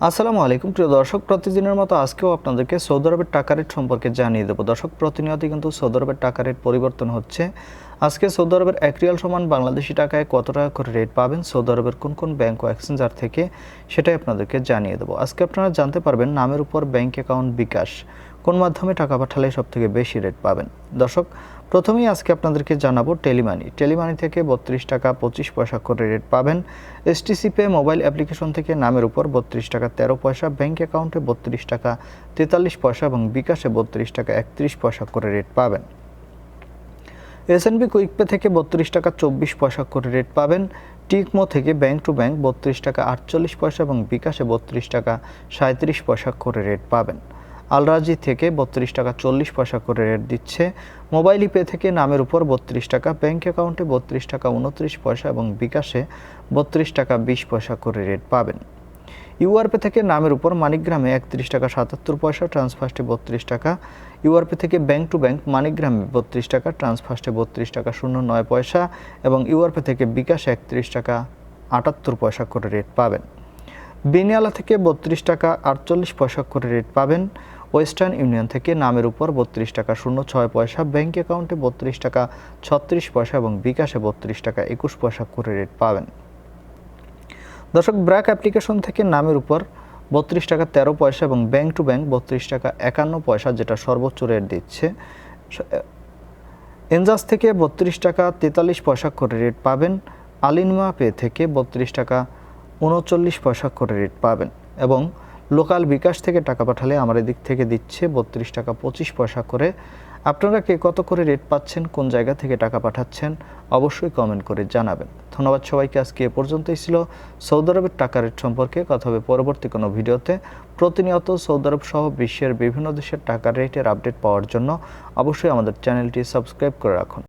আসসালামু আলাইকুম প্রিয় দর্শক, প্রতিদিনের মতো আজকেও আপনাদেরকে সৌদি আরবের টাকা রেট সম্পর্কে জানিয়ে দেবো। দর্শক, প্রতিনিয়তই কিন্তু সৌদি আরবের টাকা রেট পরিবর্তন হচ্ছে। আজকে সৌদি আরবের 1 রিয়াল সমান বাংলাদেশি টাকায় কত টাকা করে রেট পাবেন সৌদি আরবের কোন কোন ব্যাংক ও এক্সচেঞ্জার থেকে, সেটাই আপনাদেরকে জানিয়ে দেবো। আজকে আপনারা জানতে পারবেন নামের উপর ব্যাংক অ্যাকাউন্ট বিকাশ কোন মাধ্যমে টাকা পাঠালে সবথেকে বেশি রেট পাবেন। দর্শক, প্রথমেই আজকে আপনাদেরকে জানাবো টেলিমানি থেকে 32 টাকা 25 পয়সা করে রেট পাবেন। এসটিসি পে মোবাইল অ্যাপ্লিকেশন থেকে নামের উপর 32 টাকা 13 পয়সা, ব্যাংক অ্যাকাউন্টে 32 টাকা 43 পয়সা এবং বিকাশে 32 টাকা 31 পয়সা করে রেট পাবেন। এসএনবি কুইক পে থেকে 32 টাকা 24 পয়সা করে রেট পাবেন। টিকমো থেকে ব্যাংক টু ব্যাংক 32 টাকা 48 পয়সা এবং বিকাশে 32 টাকা 37 পয়সা করে রেট পাবেন। আলরাজি থেকে 32 টাকা 40 পয়সা করে রেট দিচ্ছে। মোবাইল পে থেকে নামের উপর 32 টাকা, ব্যাংক অ্যাকাউন্টে 32 টাকা 29 পয়সা এবং বিকাশে 32 টাকা 20 পয়সা করে রেট পাবেন। ইউআরপে থেকে নামের উপর মানিগ্রামে 31 টাকা 77 পয়সা, ট্রান্সফার্স্টে 32 টাকা। ইউআরপে থেকে ব্যাংক টু ব্যাংক মানিগ্রামে 32 টাকা, ট্রান্সফার্স্টে 32 টাকা 09 পয়সা এবং ইউআরপে থেকে বিকাশে 31 টাকা 78 পয়সা করে রেট পাবেন। বিনিয়ালা থেকে 32 টাকা 48 পয়সা করে রেট পাবেন। ওয়েস্টার্ন ইউনিয়ন থেকে নামের উপর 32 টাকা 06 পয়সা, ব্যাংক অ্যাকাউন্টে 32 টাকা 36 পয়সা এবং বিকাশে 32 টাকা 21 পয়সা করে রেট পাবেন। দর্শক, ব্র্যাক অ্যাপ্লিকেশন থেকে নামের উপর 32 টাকা 13 পয়সা এবং ব্যাংক টু ব্যাংক 32 টাকা 51 পয়সা, যেটা সর্বোচ্চ রেট দিচ্ছে। এনজাস থেকে 32 টাকা 43 পয়সা করে রেট পাবেন। আলিনমা পে থেকে 32 টাকা 39 পয়সা করে রেট পাবেন এবং লোকাল বিকাশ থেকে টাকা পাঠালে আমার এদিক থেকে দিচ্ছে 32 টাকা 25 পয়সা করে। আপনারা কে কত করে রেট পাচ্ছেন, কোন জায়গা থেকে টাকা পাঠাচ্ছেন, অবশ্যই কমেন্ট করে জানাবেন। ধন্যবাদ সবাইকে। আজকে এ পর্যন্তই ছিল সৌদি আরবের টাকা রেট সম্পর্কে। কথা হবে পরবর্তী কোনো ভিডিওতে। প্রতিনিয়ত সৌদি আরব সহ বিশ্বের বিভিন্ন দেশের টাকা রেটের আপডেট পাওয়ার জন্য অবশ্যই আমাদের চ্যানেলটি সাবস্ক্রাইব করে রাখুন।